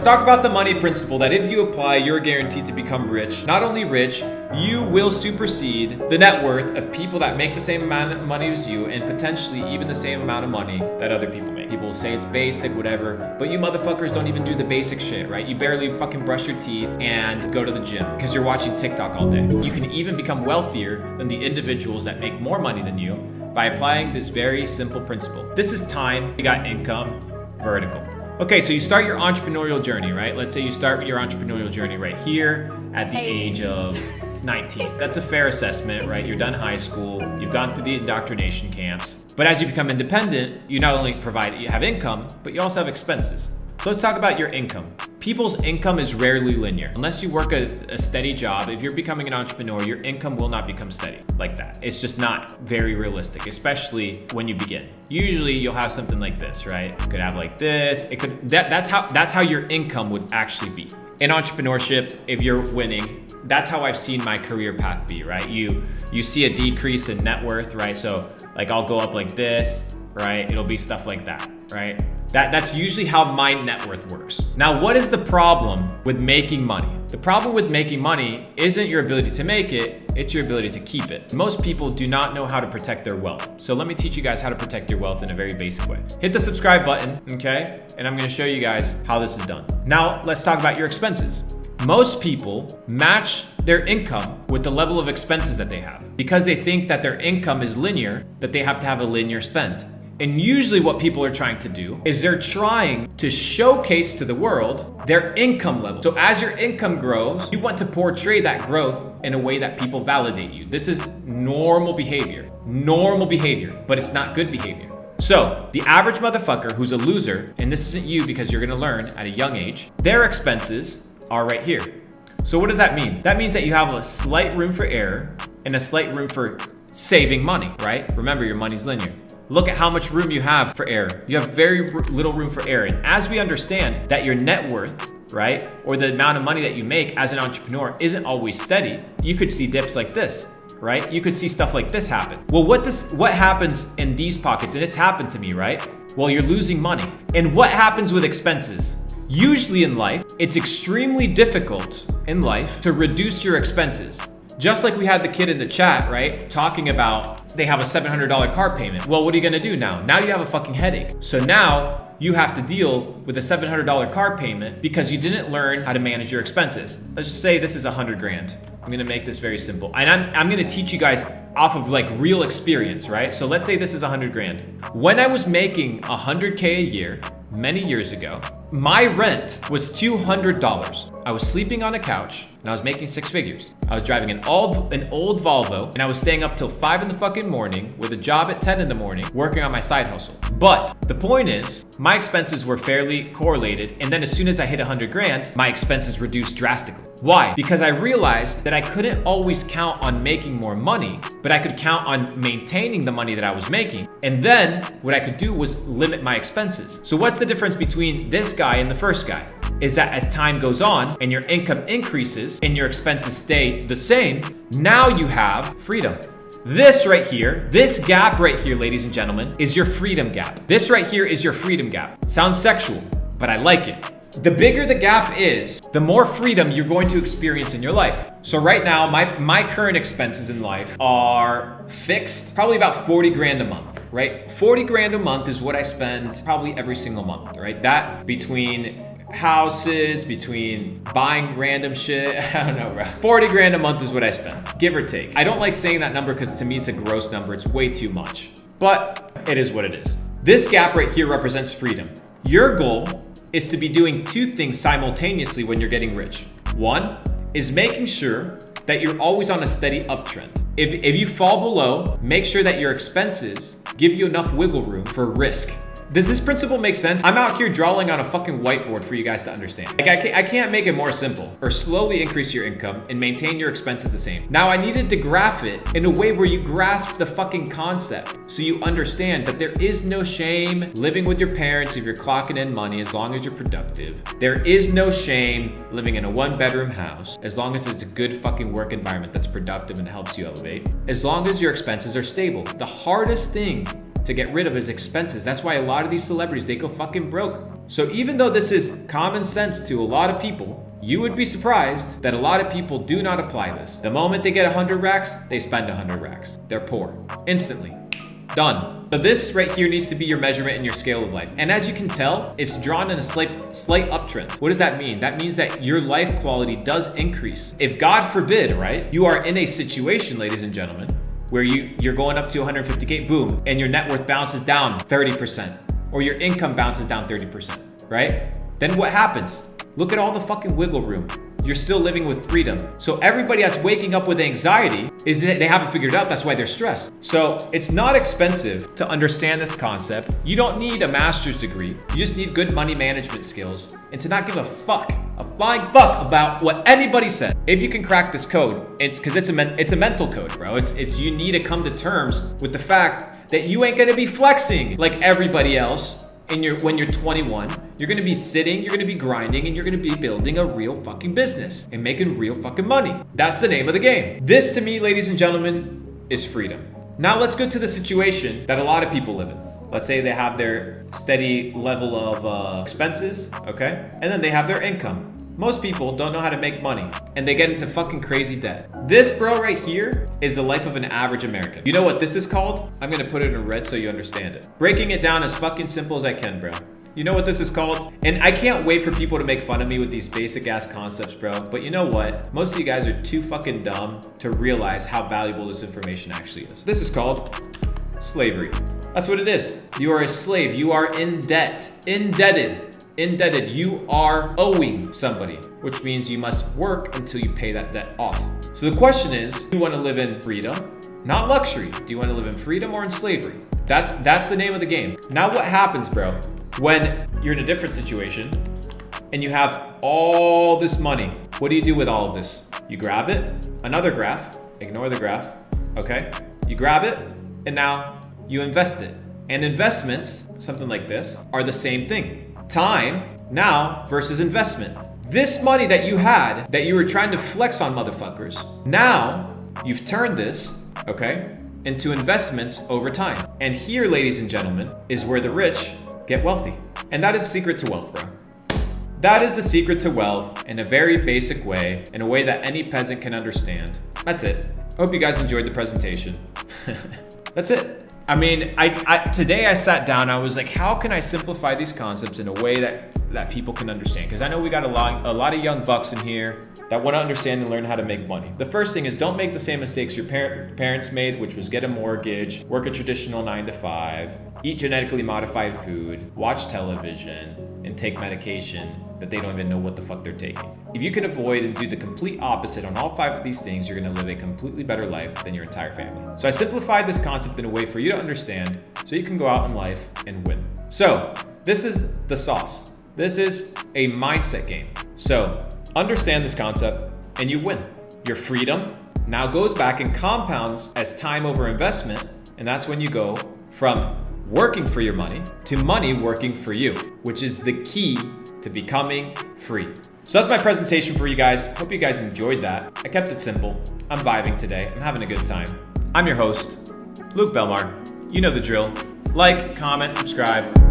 Let's talk about the money principle that if you apply, you're guaranteed to become rich. Not only rich, you will supersede the net worth of people that make the same amount of money as you and potentially even the same amount of money that other people make. People will say it's basic, whatever, but you motherfuckers don't even do the basic shit, right? You barely fucking brush your teeth and go to the gym because you're watching TikTok all day. You can even become wealthier than the individuals that make more money than you by applying this very simple principle. This is time, you got income, vertical. Okay, so you start your entrepreneurial journey, right? Let's say you start your entrepreneurial journey right here at the age of 19. That's a fair assessment, right? You're done high school, you've gone through the indoctrination camps. But as you become independent, you not only you have income, but you also have expenses. So let's talk about your income. People's income is rarely linear. Unless you work a steady job, if you're becoming an entrepreneur, your income will not become steady like that. It's just not very realistic, especially when you begin. Usually you'll have something like this, right? You could have like this. That's how your income would actually be. In entrepreneurship, if you're winning, that's how I've seen my career path be, right? You see a decrease in net worth, right? So like I'll go up like this, right? It'll be stuff like that, right? That's usually how my net worth works. Now, what is the problem with making money? The problem with making money isn't your ability to make it, it's your ability to keep it. Most people do not know how to protect their wealth. So let me teach you guys how to protect your wealth in a very basic way. Hit the subscribe button, okay? And I'm gonna show you guys how this is done. Now, let's talk about your expenses. Most people match their income with the level of expenses that they have because they think that their income is linear, that they have to have a linear spend. And usually what people are trying to do is they're trying to showcase to the world their income level. So as your income grows, you want to portray that growth in a way that people validate you. This is normal behavior, but it's not good behavior. So the average motherfucker who's a loser, and this isn't you because you're gonna learn at a young age, their expenses are right here. So what does that mean? That means that you have a slight room for error and a slight room for saving money, right? Remember, your money's linear. Look at how much room you have for error. You have very little room for error. And as we understand that your net worth, right, or the amount of money that you make as an entrepreneur isn't always steady, you could see dips like this, right? You could see stuff like this happen. Well, what happens in these pockets? And it's happened to me, right? Well, you're losing money. And what happens with expenses? Usually in life, it's extremely difficult in life to reduce your expenses. Just like we had the kid in the chat, right? Talking about they have a $700 car payment. Well, what are you gonna do now? Now you have a fucking headache. So now you have to deal with a $700 car payment because you didn't learn how to manage your expenses. Let's just say this is 100 grand. I'm gonna make this very simple. And I'm gonna teach you guys off of like real experience, right? So let's say this is 100 grand. When I was making 100K a year, many years ago, my rent was $200. I was sleeping on a couch and I was making 6 figures. I was driving an old Volvo and I was staying up till 5 in the fucking morning with a job at 10 in the morning working on my side hustle. But the point is, my expenses were fairly correlated, and then as soon as I hit 100 grand, my expenses reduced drastically. Why? Because I realized that I couldn't always count on making more money, but I could count on maintaining the money that I was making. And then what I could do was limit my expenses. So what's the difference between this guy and the first guy? Is that as time goes on and your income increases and your expenses stay the same, now you have freedom. This right here, this gap right here, ladies and gentlemen, is your freedom gap. This right here is your freedom gap. Sounds sexual, but I like it. The bigger the gap is, the more freedom you're going to experience in your life. So right now, my current expenses in life are fixed, probably about 40 grand a month, right? 40 grand a month is what I spend probably every single month, right? That between houses, between buying random shit, I don't know, bro. 40 grand a month is what I spend, give or take. I don't like saying that number because to me it's a gross number, it's way too much. But it is what it is. This gap right here represents freedom. Your goal is to be doing 2 things simultaneously when you're getting rich. One is making sure that you're always on a steady uptrend. If you fall below, make sure that your expenses give you enough wiggle room for risk. Does this principle make sense? I'm out here drawing on a fucking whiteboard for you guys to understand. Like I can't make it more simple. Or slowly increase your income and maintain your expenses the same. Now I needed to graph it in a way where you grasp the fucking concept. So you understand that there is no shame living with your parents if you're clocking in money as long as you're productive. There is no shame living in a 1-bedroom house as long as it's a good fucking work environment that's productive and helps you elevate. As long as your expenses are stable. The hardest thing to get rid of is expenses. That's why a lot of these celebrities, they go fucking broke. So even though this is common sense to a lot of people, you would be surprised that a lot of people do not apply this. The moment they get 100 racks, they spend 100 racks. They're poor. Instantly. Done. So this right here needs to be your measurement in your scale of life. And as you can tell, it's drawn in a slight uptrend. What does that mean? That means that your life quality does increase. If God forbid, right, you are in a situation, ladies and gentlemen, where you're going up to 150K, boom, and your net worth bounces down 30%, or your income bounces down 30%, right? Then what happens? Look at all the fucking wiggle room. You're still living with freedom. So everybody that's waking up with anxiety is that they haven't figured it out. That's why they're stressed. So it's not expensive to understand this concept. You don't need a master's degree. You just need good money management skills and to not give a flying fuck about what anybody said. If you can crack this code, it's because it's a mental code, bro. It's you need to come to terms with the fact that you ain't gonna be flexing like everybody else. When you're 21, you're gonna be sitting, you're gonna be grinding, and you're gonna be building a real fucking business and making real fucking money. That's the name of the game. This to me, ladies and gentlemen, is freedom. Now let's go to the situation that a lot of people live in. Let's say they have their steady level of expenses, okay? And then they have their income. Most people don't know how to make money and they get into fucking crazy debt. This bro right here is the life of an average American. You know what this is called? I'm gonna put it in red so you understand it. Breaking it down as fucking simple as I can, bro. You know what this is called? And I can't wait for people to make fun of me with these basic ass concepts, bro. But you know what? Most of you guys are too fucking dumb to realize how valuable this information actually is. This is called slavery. That's what it is. You are a slave. You are in debt. Indebted. You are owing somebody, which means you must work until you pay that debt off. So the question is, do you want to live in freedom? Not luxury. Do you want to live in freedom or in slavery? That's the name of the game. Now what happens, bro, when you're in a different situation and you have all this money? What do you do with all of this? You grab it, another graph, ignore the graph, okay? You grab it and now you invest it. And investments, something like this, are the same thing. Time now versus investment. This money that you had that you were trying to flex on motherfuckers, now you've turned this, okay, into investments over time. And here, ladies and gentlemen, is where the rich get wealthy. And that is the secret to wealth, bro. That is the secret to wealth in a very basic way, in a way that any peasant can understand. That's it. I hope you guys enjoyed the presentation. That's it. I mean, today I sat down, I was like, how can I simplify these concepts in a way that people can understand? Because I know we got a lot of young bucks in here that want to understand and learn how to make money. The first thing is don't make the same mistakes your parents made, which was get a mortgage, work a traditional 9 to 5, eat genetically modified food, watch television, and take medication that they don't even know what the fuck they're taking. If you can avoid and do the complete opposite on all 5 of these things, you're gonna live a completely better life than your entire family. So I simplified this concept in a way for you to understand so you can go out in life and win. So this is the sauce. This is a mindset game. So understand this concept and you win. Your freedom now goes back and compounds as time over investment, and that's when you go from working for your money to money working for you, which is the key to becoming free. So that's my presentation for you guys. Hope you guys enjoyed that. I kept it simple. I'm vibing today. I'm having a good time. I'm your host, Luke Belmar. You know the drill. Like, comment, subscribe.